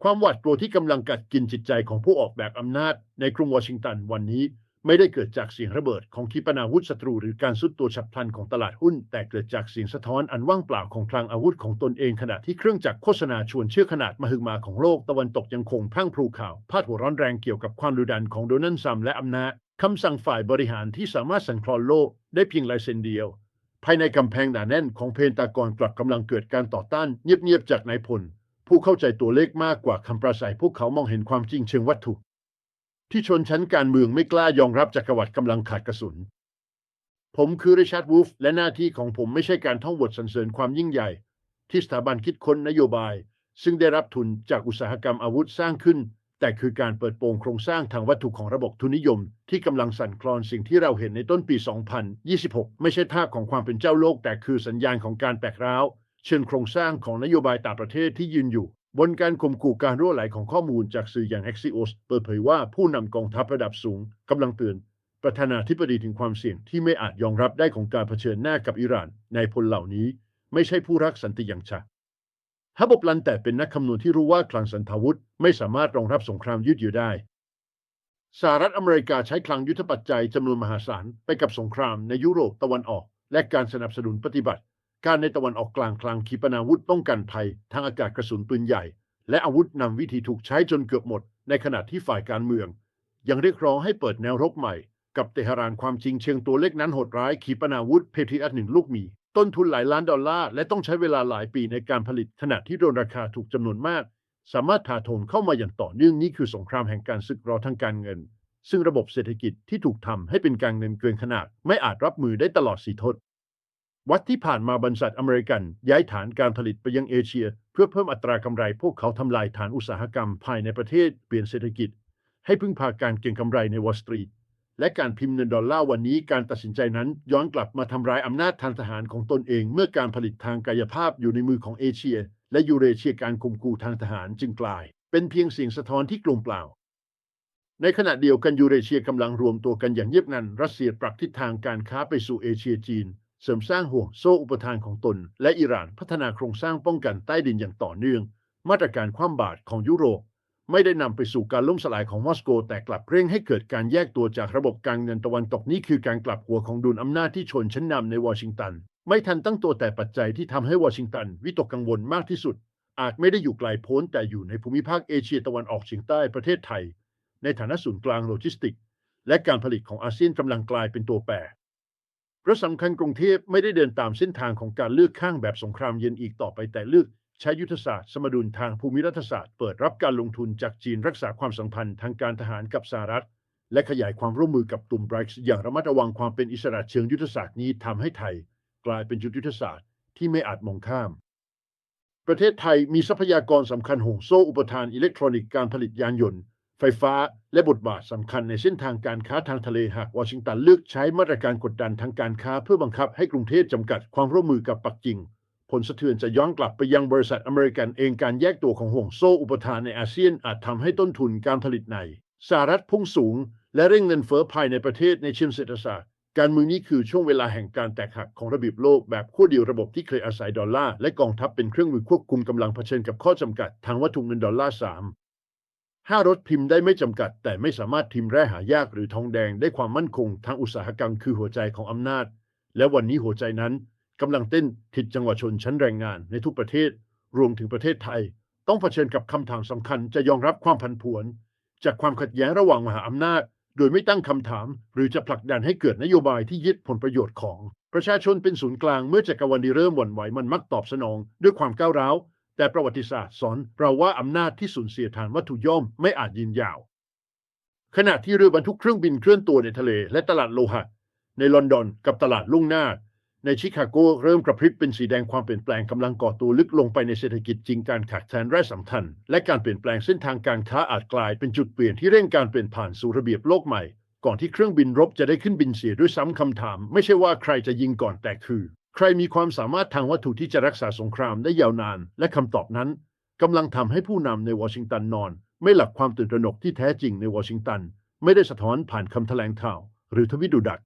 ความหวาดกลัวที่กำลังกัดกินจิตใจของผู้ออกแบบอำนาจในกรุงวอชิงตันวันนี้ไม่ได้เกิดจากเสียงระเบิดของขีปนาวุธศัตรูหรือการซุดตัวฉับพลันของตลาดหุ้นแต่เกิดจากเสียงสะท้อนอันว่างเปล่าของคลังอาวุธของตนเองขณะที่เครื่องจักรโฆษณาชวนเชื่อขนาดมหึมาของโลกตะวันตกยังคงพรั่งพรูข่าวพาดหัวร้อนแรงเกี่ยวกับความดุดันของโดนัลด์ทรัมป์และอำนาจคำสั่งฝ่ายบริหารที่สามารถสั่นคลอนโลกได้เพียงลายเซ็นเดียวภายในกำแพงหนาแน่นของเพนตากอนกลับกำลังเกิดการต่อต้านเงียบๆจากนายพลผู้เข้าใจตัวเลขมากกว่าคำปราศัยพวกเขามองเห็นความจริงเชิงวัตถุที่ชนชั้นการเมืองไม่กล้ายอมรับจักรวรรดิกำลังขาดกระสุนผมคือริชาร์ดวูฟและหน้าที่ของผมไม่ใช่การท่องบทสรรเสริญความยิ่งใหญ่ที่สถาบันคิดค้นนโยบายซึ่งได้รับทุนจากอุตสาหกรรมอาวุธสร้างขึ้นแต่คือการเปิดโปงโครงสร้างทางวัตถุของระบบทุนนิยมที่กำลังสั่นคลอนสิ่งที่เราเห็นในต้นปี 2026 ไม่ใช่ภาพของความเป็นเจ้าโลกแต่คือสัญญาณของการแตกร้าวเชิงโครงสร้างของนโยบายต่างประเทศที่ยืนอยู่บนการข่มขู่การรั่วไหลของข้อมูลจากสื่ออย่าง Axios เปิดเผยว่าผู้นำกองทัพระดับสูงกำลังเตือนประธานาธิบดีถึงความเสี่ยงที่ไม่อาจยอมรับได้ของการเผชิญหน้ากับอิหร่านนายพลเหล่านี้ไม่ใช่ผู้รักสันติอย่างชัดฮับบลันแต่เป็นนักคำนวณที่รู้ว่าคลังสันทาวุธไม่สามารถรองรับสงครามยืดเยื้อได้สหรัฐอเมริกาใช้คลังยุทธปัจจัยจำนวนมหาศาลไปกับสงครามในยุโรปตะวันออกและการสนับสนุนปฏิบัติการในตะวันออกกลางคลังขีปนาวุธป้องกันภัยทางอากาศกระสุนปืนใหญ่และอาวุธนำวิธีถูกใช้จนเกือบหมดในขณะที่ฝ่ายการเมืองยังเรียกร้องให้เปิดแนวรบใหม่กับเตหะรานความจริงเชิงตัวเลขนั้นโหดร้ายขีปนาวุธเพทริอัต1 ลูกมีต้นทุนหลายล้านดอลลาร์และต้องใช้เวลาหลายปีในการผลิตขณะที่โดนราคาถูกจำนวนมากสามารถถาโถมเข้ามาอย่างต่อเนื่องนี่คือสงครามแห่งการศึกรอทางการเงินซึ่งระบบเศรษฐกิจที่ถูกทำให้เป็นการเงินเกินขนาดไม่อาจรับมือได้ตลอด4 ทศวัดที่ผ่านมาบริษัทอเมริกันย้ายฐานการผลิตไปยังเอเชียเพื่อเพิ่มอัตรากำไรพวกเขาทำลายฐานอุตสาหกรรมภายในประเทศเปลี่ยนเศรษฐกิจให้พึ่งพาการเก็งกำไรในวอลล์สตรีทและการพิมพ์เงินดอลลาร์วันนี้การตัดสินใจนั้นย้อนกลับมาทำลายอำนาจทางทหารของตนเองเมื่อการผลิตทางกายภาพอยู่ในมือของเอเชียและยูเรเชียการข่มขู่ทางทหารจึงกลายเป็นเพียงเสียงสะท้อนที่กลุ่มเปล่าในขณะเดียวกันยูเรเชียกำลังรวมตัวกันอย่างเงียบงันรัสเซียปรับทิศทางการค้าไปสู่เอเชียจีนเสริมสร้างห่วงโซ่อุปทานของตนและอิหร่านพัฒนาโครงสร้างป้องกันใต้ดินอย่างต่อเนื่องมาตรการคว่ำบาตรของยุโรปไม่ได้นำไปสู่การล่มสลายของมอสโกแต่กลับเร่งให้เกิดการแยกตัวจากระบบการเงินตะวันตกนี่คือการกลับหัวของดุลอำนาจที่ชนชั้นนำในวอชิงตันไม่ทันตั้งตัวแต่ปัจจัยที่ทำให้วอชิงตันวิตกกังวลมากที่สุดอาจไม่ได้อยู่ไกลโพ้นแต่อยู่ในภูมิภาคเอเชียตะวันออกเฉียงใต้ประเทศไทยในฐานะศูนย์กลางโลจิสติกส์และการผลิตของอาเซียนกำลังกลายเป็นตัวแปรเพราะสำคัญกรุงเทพไม่ได้เดินตามเส้นทางของการเลือกข้างแบบสงครามเย็นอีกต่อไปแต่เลือกใช้ยุทธศาสตร์สมดุลทางภูมิรัฐศาสตร์เปิดรับการลงทุนจากจีนรักษาความสัมพันธ์ทางการทหารกับสหรัฐและขยายความร่วมมือกับกลุ่มไบรซ์อย่างระมัดระวังความเป็นอิสระเชิงยุทธศาสตร์นี้ทำให้ไทยกลายเป็นจุดยุทธศาสตร์ที่ไม่อาจมองข้ามประเทศไทยมีทรัพยากรสำคัญห่วงโซ่อุปทานอิเล็กทรอนิกส์การผลิตยานยนต์ไฟฟ้าและบทบาทสำคัญในเส้นทางการค้าทางทะเลหากวอชิงตันเลือกใช้มาตรการกดดันทางการค้าเพื่อบังคับให้กรุงเทพจำกัดความร่วมมือกับปักกิ่งผลสะเทือนจะย้อนกลับไปยังบริษัทอเมริกันเองการแยกตัวของห่วงโซ่อุปทานในอาเซียนอาจทำให้ต้นทุนการผลิตในสหรัฐพุ่งสูงและเร่งเงินเฟ้อภายในประเทศในเชิงเศรษฐศาสตร์การเมืองนี้คือช่วงเวลาแห่งการแตกหักของระเบียบโลกแบบขั้วเดียวระบบที่เคยอาศัยดอลลาร์และกองทัพเป็นเครื่องมือควบคุมกำลังเผชิญกับข้อจำกัดทางวัตถุเงินดอลลาร์5รถพิมพ์ได้ไม่จำกัดแต่ไม่สามารถพิมพ์แร่หายากหรือทองแดงได้ความมั่นคงทางอุตสาหกรรมคือหัวใจของอำนาจและวันนี้หัวใจนั้นกำลังเต้นผิดจังหวะชนชั้นแรงงานในทุกประเทศรวมถึงประเทศไทยต้องเผชิญกับคำถามสำคัญจะยอมรับความผันผวนจากความขัดแย้งระหว่างมหาอำนาจโดยไม่ตั้งคำถามหรือจะผลักดันให้เกิดนโยบายที่ยึดผลประโยชน์ของประชาชนเป็นศูนย์กลางเมื่อจักรวรรดิเริ่มหวั่นไหวมันมักตอบสนองด้วยความก้าวร้าวแต่ประวัติศาสตร์สอนเราว่าอำนาจที่สูญเสียฐานวัตถุย่อมไม่อาจยืนยาวขณะที่เรือบรรทุกเครื่องบินเคลื่อนตัวในทะเลและตลาดโลหะในลอนดอนกับตลาดลุ่งหน้าในชิคาโกเริ่มกระพริบเป็นสีแดงความเปลี่ยนแปลงกำลังก่อตัวลึกลงไปในเศรษฐกิจจริงการขาดแคลนแร่สำคัญและการเปลี่ยนแปลงเส้นทางการค้าอาจกลายเป็นจุดเปลี่ยนที่เร่งการเปลี่ยนผ่านสู่ระเบียบโลกใหม่ก่อนที่เครื่องบินรบจะได้ขึ้นบินเสียด้วยซ้ำคำถามไม่ใช่ว่าใครจะยิงก่อนแต่คือใครมีความสามารถทางวัตถุที่จะรักษาสงครามได้ยาวนานและคำตอบนั้นกำลังทำให้ผู้นำในวอชิงตันนอนไม่หลับความตื่นตระหนกที่แท้จริงในวอชิงตันไม่ได้สะท้อนผ่านคำแถลงข่าวหรือทวิตดุดัก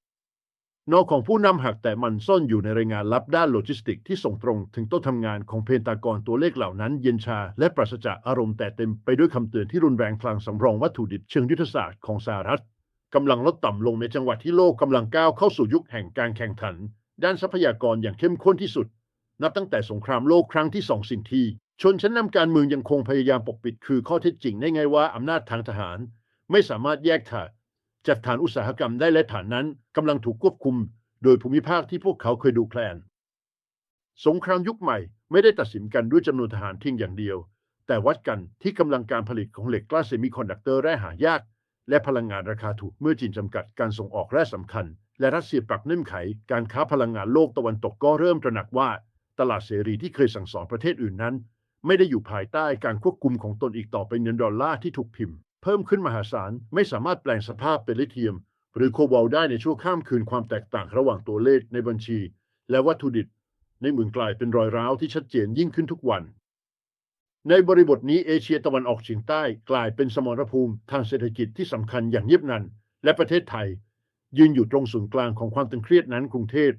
นอของผู้นำหักแต่มันซ่อนอยู่ในรายงานลับด้านโลจิสติกที่ส่งตรงถึงโต๊ะทำงานของเพนตากอนตัวเลขเหล่านั้นเย็นชาและปราศจากอารมณ์แต่เต็มไปด้วยคำเตือนที่รุนแรงพลางสำรองวัตถุดิบเชิงยุทธศาสตร์ของสหรัฐกำลังลดต่ำลงในจังหวะที่โลกกำลังก้าวเข้าสู่ยุคแห่งการแข่งขันด้านทรัพยากรอย่างเข้มข้นที่สุดนับตั้งแต่สงครามโลกครั้งที่2สิ่งที่ชนชั้นนำการเมืองยังคงพยายามปกปิดคือข้อเท็จจริงได้ไงว่าอำนาจทางทหารไม่สามารถแยกขาดจากฐานอุตสาหกรรมได้และฐานนั้นกำลังถูกควบคุมโดยภูมิภาคที่พวกเขาเคยดูแคลนสงครามยุคใหม่ไม่ได้ตัดสินกันด้วยจำนวนทหารเพียงอย่างเดียวแต่วัดกันที่กำลังการผลิตของเหล็กกล้าเซมิคอนดักเตอร์แร่หายากและพลังงานราคาถูกเมื่อจีนจำกัดการส่งออกแร่สำคัญและรัสเซียปรับเงื่อนไขการค้าพลังงานโลกตะวันตกก็เริ่มตระหนักว่าตลาดเสรีที่เคยสั่งสอนประเทศอื่นนั้นไม่ได้อยู่ภายใต้การควบคุมของตนอีกต่อไปเงินดอลลาร์ที่ถูกพิมพ์เพิ่มขึ้นมหาศาลไม่สามารถแปลงสภาพเป็นลิเธียมหรือโคบอลต์ได้ในชั่วข้ามคืนความแตกต่างระหว่างตัวเลขในบัญชีและวัตถุดิบในเมืองกลายเป็นรอยร้าวที่ชัดเจนยิ่งขึ้นทุกวันในบริบทนี้เอเชียตะวันออกเฉียงใต้กลายเป็นสมรภูมิทางเศรษฐกิจที่สำคัญอย่างเงียบงันและประเทศไทยยืนอยู่ตรงศูนย์กลางของความตึงเครียดนั้นกรุงเทพ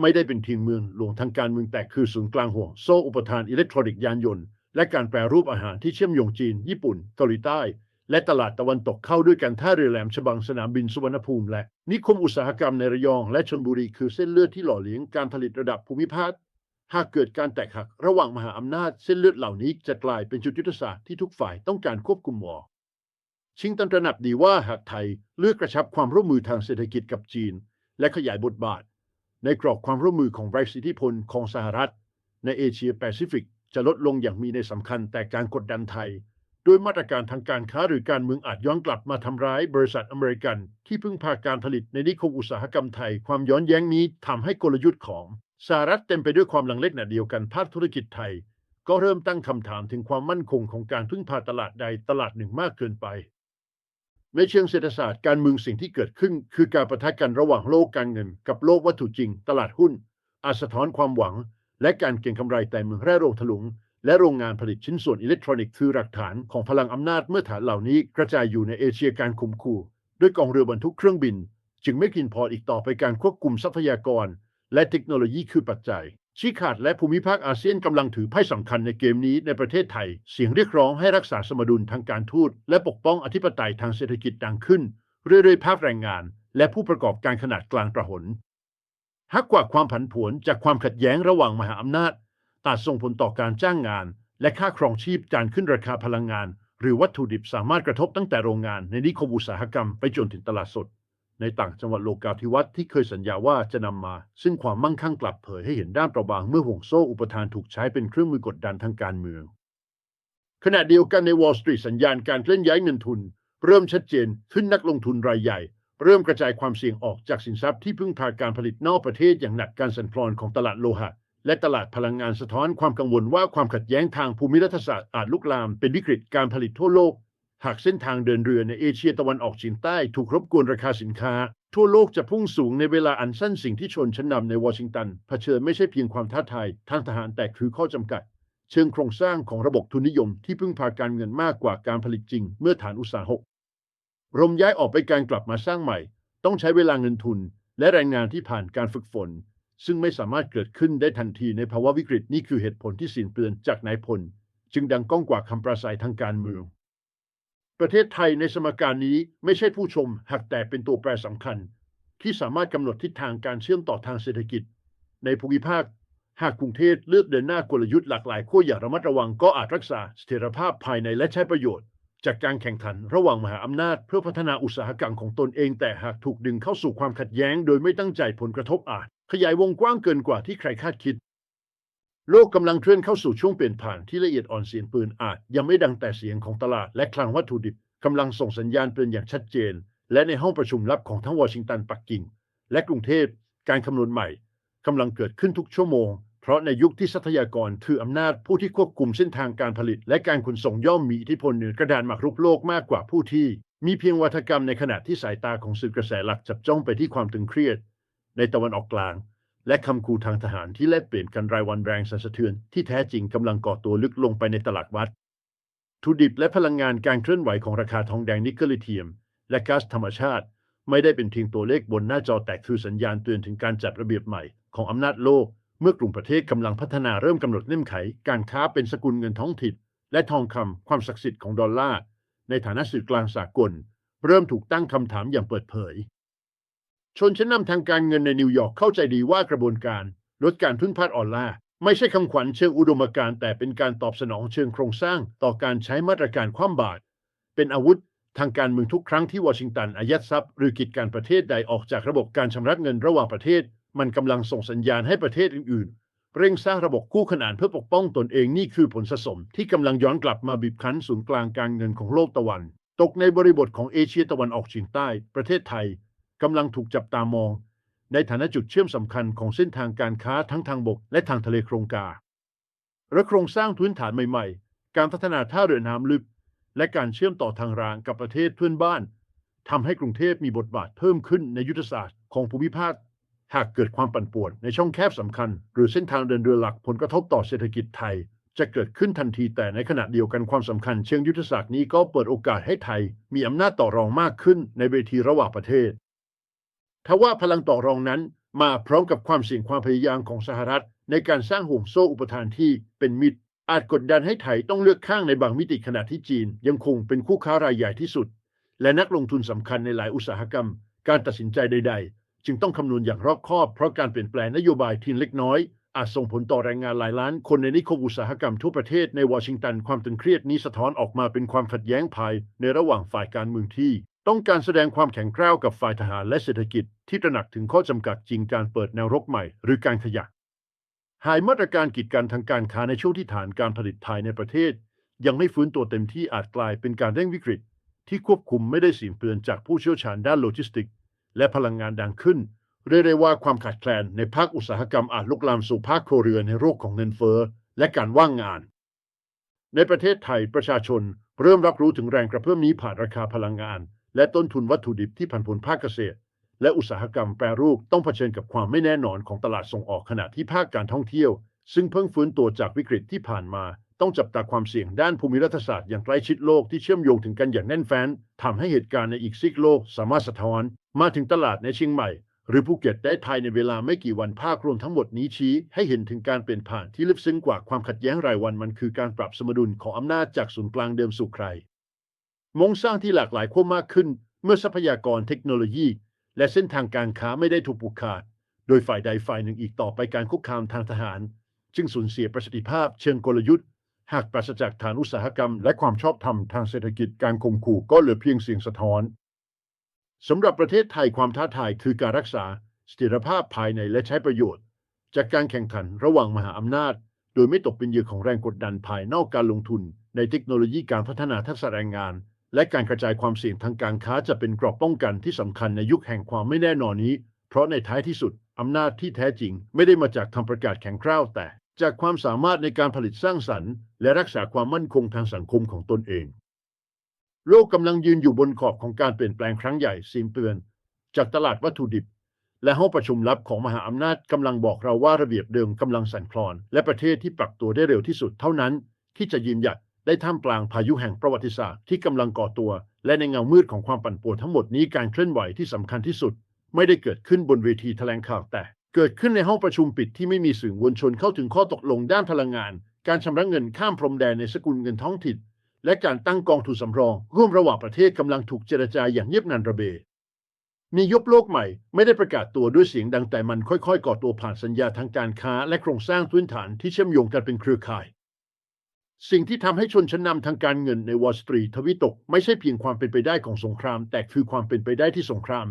ไม่ได้เป็นเพียงเมืองหลวงทางการเมืองแต่คือศูนย์กลางห่วงโซ่อุปทานอิเล็กทรอนิกส์ยานยนต์และการแปรรูปอาหารที่เชื่อมโยงจีนญี่ปุ่นเกาหลีใต้และตลาดตะวันตกเข้าด้วยกันท่าเรือแหลมฉบังสนามบินสุวรรณภูมิและนิคมอุตสาหกรรมในระยองและชลบุรีคือเส้นเลือดที่หล่อเลี้ยงการผลิตระดับภูมิภาคหากเกิดการแตกหักระหว่างมหาอำนาจเส้นเลือดเหล่านี้จะกลายเป็นจุดยุทธศาสตร์ที่ทุกฝ่ายต้องการควบคุมวชิงตันตระหนักดีว่าหากไทยเลือกกระชับความร่วมมือทางเศรษฐกิจกับจีนและขยายบทบาทในกรอบความร่วมมือของไบรท์อิทธิพลของสหรัฐในเอเชียแปซิฟิกจะลดลงอย่างมีนัยสำคัญแต่การกดดันไทยด้วยมาตรการทางการค้าหรือการเมืองอาจย้อนกลับมาทำร้ายบริษัทอเมริกันที่พึ่งพาการผลิตในนิคมอุตสาหกรรมไทยความย้อนแย้งนี้ทำให้กลยุทธ์ของสหรัฐเต็มไปด้วยความลังเลขณะเดียวกันภาคธุรกิจไทยก็เริ่มตั้งคำถามถึงความมั่นคงของการพึ่งพาตลาดใดตลาดหนึ่งมากเกินไปในเชิงเศรษฐศาสตร์การเมืองสิ่งที่เกิดขึ้นคือการปะทะกันระหว่างโลกการเงินกับโลกวัตถุจริงตลาดหุ้นอาจสะท้อนความหวังและการเก็งกำไรแต่เมืองแร่โรงถลุงและโรงงานผลิตชิ้นส่วนอิเล็กทรอนิกส์คือหลักฐานของพลังอำนาจเมื่อฐานเหล่านี้กระจายอยู่ในเอเชียการคุมคู่ด้วยกองเรือบรรทุกเครื่องบินจึงไม่เพียงพออีกต่อไปการควบคุมทรัพยากรและเทคโนโลยีคือปัจจัยชี้ขาดและภูมิภาคอาเซียนกำลังถือไพ่สำคัญในเกมนี้ในประเทศไทยเสียงเรียกร้องให้รักษาสมดุลทางการทูตและปกป้องอธิปไตยทางเศรษฐกิจดังขึ้นเรื่อยๆภาคแรงงานและผู้ประกอบการขนาดกลางประหลหากกว่าความผันผวนจากความขัดแย้งระหว่างมหาอำนาจอาจส่งผลต่อการจ้างงานและค่าครองชีพการขึ้นราคาพลังงานหรือวัตถุดิบสามารถกระทบตั้งแต่โรงงานในนิคมอุตสาหกรรมไปจนถึงตลาดสดในต่างจังหวัดโลกาภิวัตน์ที่เคยสัญญาว่าจะนำมาซึ่งความมั่งคั่งกลับเผยให้เห็นด้านเปราะบางเมื่อห่วงโซ่อุปทานถูกใช้เป็นเครื่องมือกดดันทางการเมืองขณะเดียวกันในวอลล์สตรีทสัญญาณการเคลื่อนย้ายเงินทุนเริ่มชัดเจนขึ้นนักลงทุนรายใหญ่เริ่มกระจายความเสี่ยงออกจากสินทรัพย์ที่พึ่งพาการผลิตนอกประเทศอย่างหนักการสั่นคลอนของตลาดโลหะและตลาดพลังงานสะท้อนความกังวลว่าความขัดแย้งทางภูมิรัฐศาสตร์อาจลุกลามเป็นวิกฤตการผลิตทั่วโลกหากเส้นทางเดินเรือในเอเชียตะวันออกเฉียงใต้ถูกรบกวนราคาสินค้าทั่วโลกจะพุ่งสูงในเวลาอันสั้นสิ่งที่ชนชั้นนำในวอชิงตันเผชิญไม่ใช่เพียงความท้าทายทางทหารแต่คือข้อจำกัดเชิงโครงสร้างของระบบทุนนิยมที่พึ่งพาการเงินมากกว่าการผลิตจริงเมื่อฐานอุตสาหกรมย้ายออกไปการกลับมาสร้างใหม่ต้องใช้เวลาเงินทุนและแรงงานที่ผ่านการฝึกฝนซึ่งไม่สามารถเกิดขึ้นได้ทันทีในภาวะวิกฤตนี่คือเหตุผลที่สิ้นเปลืองจากนายพลจึงดังก้องกว่าคำปราศัยทางการเมืองประเทศไทยในสมการนี้ไม่ใช่ผู้ชมหากแต่เป็นตัวแปรสำคัญที่สามารถกำหนดทิศทางการเชื่อมต่อทางเศรษฐกิจในภูมิภาคหากกรุงเทพเลือกเดินหน้ากลยุทธ์หลากหลายขั้วอย่างระมัดระวังก็อาจรักษาเสถียรภาพภายในและใช้ประโยชน์จากการแข่งขันระหว่างมหาอำนาจเพื่อพัฒนาอุตสาหกรรมของตนเองแต่หากถูกดึงเข้าสู่ความขัดแย้งโดยไม่ตั้งใจผลกระทบอาจขยายวงกว้างเกินกว่าที่ใครคาดคิดโลกกำลังเคลื่อนเข้าสู่ช่วงเปลี่ยนผ่านที่ละเอียดอ่อนเสียงปืนอาจยังไม่ดังแต่เสียงของตลาดและคลังวัตถุดิบกำลังส่งสัญญาณเตือนอย่างชัดเจนและในห้องประชุมลับของทั้งวอชิงตันปักกิ่งและกรุงเทพการคำนวณใหม่กำลังเกิดขึ้นทุกชั่วโมงเพราะในยุคที่ทรัพยากรถืออำนาจผู้ที่ควบคุมเส้นทางการผลิตและการขนส่งย่อมมีอิทธิพลเหนือกระดานหมากรุกโลกมากกว่าผู้ที่มีเพียงวาทกรรมในขณะที่สายตาของสื่อกระแสหลักจับจ้องไปที่ความตึงเครียดในตะวันออกกลางและคำขู่ทางทหารที่แลกเปลี่ยนกันรายวันแรงสั่นสะเทือนที่แท้จริงกำลังก่อตัวลึกลงไปในตลาดวัตถุดิบและพลังงานการเคลื่อนไหวของราคาทองแดงนิกเกิลลิเธียมและก๊าซธรรมชาติ ไม่ได้เป็นเพียงตัวเลขบนหน้าจอแต่คือสัญญาณเตือนถึงการจัดระเบียบใหม่ของอำนาจโลกเมื่อกลุ่มประเทศกำลังพัฒนาเริ่มกำหนดเงื่อนไขการค้าเป็นสกุลเงินท้องถิ่นและทองคำความศักดิ์สิทธิ์ของดอลลาร์ในฐานะสื่อกลางสากลเริ่มถูกตั้งคำถามอย่างเปิดเผยชนชั้นนำทางการเงินในนิวยอร์กเข้าใจดีว่ากระบวนการลดการพึ่งพาออนไลน์ไม่ใช่คำขวัญเชิงอุดมการณ์แต่เป็นการตอบสนองเชิงโครงสร้างต่อการใช้มาตรการคว่ำบาตรเป็นอาวุธทางการเมืองทุกครั้งที่วอชิงตันอายัดทรัพย์หรือกีดกันประเทศใดออกจากระบบการชำระเงินระหว่างประเทศมันกำลังส่งสัญญาณให้ประเทศอื่นๆเร่งสร้างระบบคู่ขนานเพื่อปกป้องตนเองนี่คือผลสะสมที่กำลังย้อนกลับมาบีบคั้นศูนย์กลางการเงินของโลกตะวันตกในบริบทของเอเชียตะวันออกเฉียงใต้ประเทศไทยกำลังถูกจับตามองในฐานะจุดเชื่อมสำคัญของเส้นทางการค้าทั้งทางบกและทางทะเลโครงการและโครงสร้างพื้นฐานใหม่ๆการพัฒนาท่าเรือน้ำลึกและการเชื่อมต่อทางรางกับประเทศเพื่อนบ้านทำให้กรุงเทพมีบทบาทเพิ่มขึ้นในยุทธศาสตร์ของภูมิภาคหากเกิดความปั่นป่วนในช่องแคบสำคัญหรือเส้นทางเดินเรือหลักผลกระทบต่อเศรษฐกิจไทยจะเกิดขึ้นทันทีแต่ในขณะเดียวกันความสำคัญเชิงยุทธศาสตร์นี้ก็เปิดโอกาสให้ไทยมีอำนาจต่อรองมากขึ้นในเวทีระหว่างประเทศทว่าพลังต่อรองนั้นมาพร้อมกับความเสี่ยงความพยายามของสหรัฐในการสร้างห่วงโซ่อุปทานที่เป็นมิตรอาจกดดันให้ไทยต้องเลือกข้างในบางมิติขณะที่จีนยังคงเป็นคู่ค้ารายใหญ่ที่สุดและนักลงทุนสำคัญในหลายอุตสาหกรรมการตัดสินใจใดๆจึงต้องคำนวณอย่างรอบคอบเพราะการเปลี่ยนแปลงนโยบายทีเล็กน้อยอาจส่งผลต่อแรงงานหลายล้านคนในนิคมอุตสาหกรรมทั่วประเทศในวอชิงตันความตึงเครียดนี้สะท้อนออกมาเป็นความขัดแย้งภายในระหว่างฝ่ายการเมืองที่ต้องการแสดงความแข็งกร้าวกับฝ่ายทหารและเศรษฐกิจที่ตระหนักถึงข้อจำกัดจริงการเปิดแนวรบใหม่หรือการขยับหายมาตรการกีดกันทางการค้าในช่วงที่ฐานการผลิตภายในประเทศยังไม่ฟื้นตัวเต็มที่อาจกลายเป็นการเร่งวิกฤตที่ควบคุมไม่ได้เสียงเตือนจากผู้เชี่ยวชาญด้านโลจิสติกส์และพลังงานดังขึ้นเรียกได้ว่าความขาดแคลนในภาคอุตสาหกรรมอาจลุกลามสู่ภาคครัวเรือนในโรคของเงินเฟ้อและการว่างงานในประเทศไทยประชาชนเริ่มรับรู้ถึงแรงกระเพื่อมนี้ผ่านราคาพลังงานและต้นทุนวัตถุดิบที่ผันผวนภาคเกษตรและอุตสาหกรรมแปรรูปต้องเผชิญกับความไม่แน่นอนของตลาดส่งออกขณะที่ภาคการท่องเที่ยวซึ่งเพิ่งฟื้นตัวจากวิกฤตที่ผ่านมาต้องจับตาความเสี่ยงด้านภูมิรัฐศาสตร์อย่างใกล้ชิดโลกที่เชื่อมโยงถึงกันอย่างแน่นแฟ้นทำให้เหตุการณ์ในอีกซีกโลกสามารถสะท้อนมาถึงตลาดในเชียงใหม่หรือภูเก็ตได้ภายในเวลาไม่กี่วันภาครวมทั้งหมดนี้ชี้ให้เห็นถึงการเปลี่ยนผ่านที่ลึกซึ้งกว่าความขัดแย้งรายวันมันคือการปรับสมดุลของอำนาจจากศูนย์กลางเดิมสู่ใครมงสร้างที่หลากหลายขั้วมากขึ้นเมื่อทรัพยากรเทคโนโลยีและเส้นทางการค้าไม่ได้ถูกผูกขาดโดยฝ่ายใดฝ่ายหนึ่งอีกต่อไปการคุกคามทางทหารจึงสูญเสียประสิทธิภาพเชิงกลยุทธ์หากปราศจากฐานอุตสาหกรรมและความชอบธรรมทางเศรษฐกิจการข่มขู่ก็เหลือเพียงเสียงสะท้อนสำหรับประเทศไทยความท้าทายคือการรักษาเสถียรภาพภายในและใช้ประโยชน์จากการแข่งขันระหว่างมหาอำนาจโดยไม่ตกเป็นเหยื่อของแรงกดดันภายนอกการลงทุนในเทคโนโลยีการพัฒนาทักษะแรงงานและการกระจายความเสี่ยงทางการค้าจะเป็นเกราะป้องกันที่สำคัญในยุคแห่งความไม่แน่นอนนี้เพราะในท้ายที่สุดอำนาจที่แท้จริงไม่ได้มาจากคำประกาศแข็งกร้าวแต่จากความสามารถในการผลิตสร้างสรรค์และรักษาความมั่นคงทางสังคมของตนเองโลกกำลังยืนอยู่บนขอบของการเปลี่ยนแปลงครั้งใหญ่สิ่งเตือนจากตลาดวัตถุดิบและห้องประชุมลับของมหาอำนาจกำลังบอกเราว่าระเบียบเดิมกำลังสั่นคลอนและประเทศที่ปรับตัวได้เร็วที่สุดเท่านั้นที่จะยืนหยัดได้ท่ามกลางพายุแห่งประวัติศาสตร์ที่กำลังก่อตัวและในเงามืดของความปั่นป่วนทั้งหมดนี้การเคลื่อนไหวที่สำคัญที่สุดไม่ได้เกิดขึ้นบนเวทีแถลงข่าวแต่เกิดขึ้นในห้องประชุมปิดที่ไม่มีสื่อมวลชนเข้าถึงข้อตกลงด้านพลังงานการชำระเงินข้ามพรมแดนในสกุลเงินท้องถิ่นและการตั้งกองทุนสำรองร่วมระหว่างประเทศกำลังถูกเจรจาอย่างเงียบงันระเบมียุบโลกใหม่ไม่ได้ประกาศตัวด้วยเสียงดังแต่มันค่อยๆก่อตัวผ่านสัญญาทางการค้าและโครงสร้างพื้นฐานที่เชื่อมโยงกันเป็นเครือข่ายสิ่งที่ทำให้ชนชั้นนำทางการเงินในวอลล์สตรีททวิตกไม่ใช่เพียงความเป็นไปได้ของสงครามแต่คือความเป็นไปได้ที่สงคราม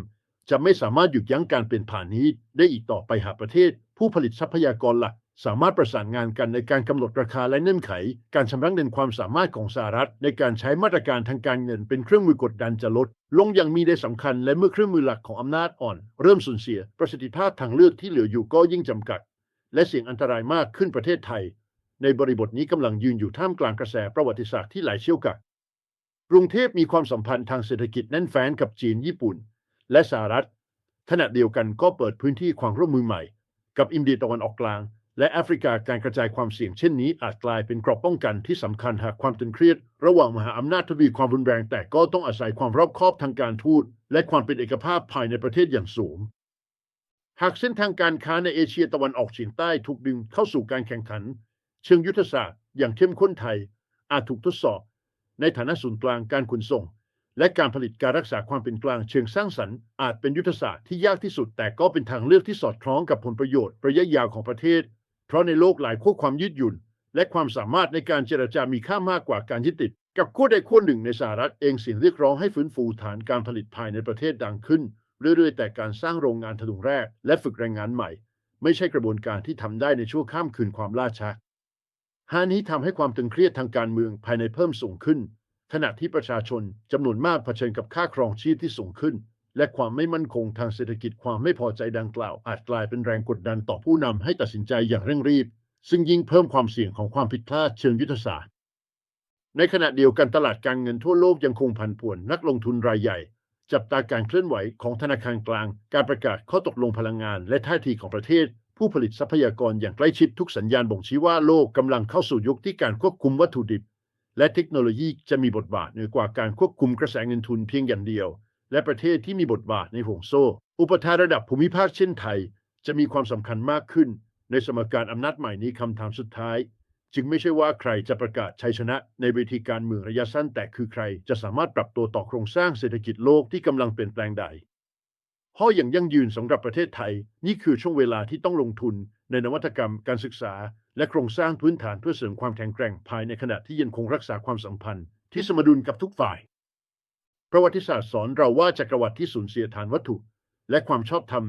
จะไม่สามารถหยุดยั้งการเปลี่ยนผ่านนี้ได้อีกต่อไปหากประเทศผู้ผลิตทรัพยากรหลักสามารถประสานงานกันในการกำหนดราคาและเงื่อนไขการชำระเงินความสามารถของสหรัฐในการใช้มาตรการทางการเงินเป็นเครื่องมือกดดันจะลดลงอย่างมีนัยสำคัญและเมื่อเครื่องมือหลักของอำนาจอ่อนเริ่มสูญเสียประสิทธิภาพทางเลือกที่เหลืออยู่ก็ยิ่งจำกัดและเสี่ยงอันตรายมากขึ้นประเทศไทยในบริบทนี้กำลังยืนอยู่ท่ามกลางกระแสประวัติศาสตร์ที่ไหลเชี่ยวกรากกรุงเทพมีความสัมพันธ์ทางเศรษฐกิจแน่นแฟ้นกับจีนญี่ปุ่นและสหรัฐขณะเดียวกันก็เปิดพื้นที่ความร่วมมือใหม่กับอินเดียตะวันออกกลาง และแอฟริกาการกระจายความเสี่ยงเช่นนี้อาจกลายเป็นเกราะป้องกันที่สำคัญหากความตึงเครียดระหว่างมหาอำนาจทวีความรุนแรงแต่ก็ต้องอาศัยความรอบคอบทางการทูตและความเป็นเอกภาพภายในประเทศอย่างสูงหากเส้นทางการค้าในเอเชียตะวันออกเฉียงใต้ถูกดึงเข้าสู่การแข่งขันเชิงยุทธศาสตร์อย่างเข้มข้นไทยอาจถูกทดสอบในฐานะศูนย์กลางการขนส่งและการผลิตการรักษาความเป็นกลางเชิงสร้างสรรค์อาจเป็นยุทธศาสตร์ที่ยากที่สุดแต่ก็เป็นทางเลือกที่สอดคล้องกับผลประโยชน์ระยะยาวของประเทศเพราะในโลกหลายขั้วความยืดหยุ่นและความสามารถในการเจรจามีค่ามากกว่าการยึดติดกับขั้วใดขั้วหนึ่งในสหรัฐเองเสียงเรียกร้องให้ฟื้นฟูฐานการผลิตภายในประเทศดังขึ้นเรื่อยๆแต่การสร้างโรงงานถลุงแรกและฝึกแรงงานใหม่ไม่ใช่กระบวนการที่ทำได้ในชั่วข้ามคืนความล่าช้านี้ทำให้ความตึงเครียดทางการเมืองภายในเพิ่มสูงขึ้นขณะที่ประชาชนจำนวนมากเผชิญกับค่าครองชีพที่สูงขึ้นและความไม่มั่นคงทางเศรษฐกิจความไม่พอใจดังกล่าวอาจกลายเป็นแรงกดดันต่อผู้นำให้ตัดสินใจอย่างเร่งรีบซึ่งยิ่งเพิ่มความเสี่ยงของความผิดพลาดเชิงยุทธศาสตร์ในขณะเดียวกันตลาดการเงินทั่วโลกยังคงผันผวนนักลงทุนรายใหญ่จับตาการเคลื่อนไหวของธนาคารกลางการประกาศข้อตกลงพลังงานและท่าทีของประเทศผู้ผลิตทรัพยากรอย่างใกล้ชิดทุกสัญญาณบ่งชี้ว่าโลกกำลังเข้าสู่ยุคที่การควบคุมวัตถุดิบและเทคโนโลยีจะมีบทบาทเหนือกว่าการควบคุมกระแสเงินทุนเพียงอย่างเดียวและประเทศที่มีบทบาทในห่วงโซ่อุปทานระดับภูมิภาคเช่นไทยจะมีความสำคัญมากขึ้นในสมการอำนาจใหม่นี้คำถามสุดท้ายจึงไม่ใช่ว่าใครจะประกาศชัยชนะในเวทีการเมืองระยะสั้นแต่คือใครจะสามารถปรับตัวต่อโครงสร้างเศรษฐกิจโลกที่กำลังเปลี่ยนแปลงได้ข้ออย่างยั่งยืนสำหรับประเทศไทยนี่คือช่วงเวลาที่ต้องลงทุนในนวัตกรรมการศึกษาและโครงสร้างพื้นฐานเพื่อเสริมความแข็งแกร่งภายในขณะที่ยังคงรักษาความสัมพันธ์ที่สมดุลกับทุกฝ่ายประวัติศาสตร์สอนเราว่าจักรวรรดิที่สูญเสียฐานวัตถุและความชอบธรรม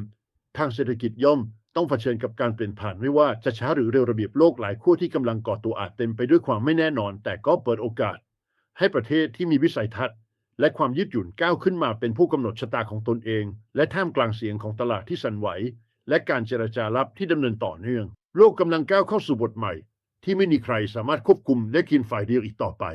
ทางเศรษฐกิจย่อมต้องเผชิญกับการเปลี่ยนผ่านไม่ว่าจะช้าหรือเร็วระเบียบโลกหลายขั้วที่กำลังก่อตัวอาจเต็มไปด้วยความไม่แน่นอนแต่ก็เปิดโอกาสให้ประเทศที่มีวิสัยทัศน์และความยืดหยุ่นก้าวขึ้นมาเป็นผู้กำหนดชะตาของตนเองและท่ามกลางเสียงของตลาดที่สั่นไหวและการเจรจาลับที่ดำเนินต่อเนื่องโลกกำลังก้าวเข้าสู่บทใหม่ที่ไม่มีใครสามารถควบคุมและกินฝ่ายเดียวอีกต่อไป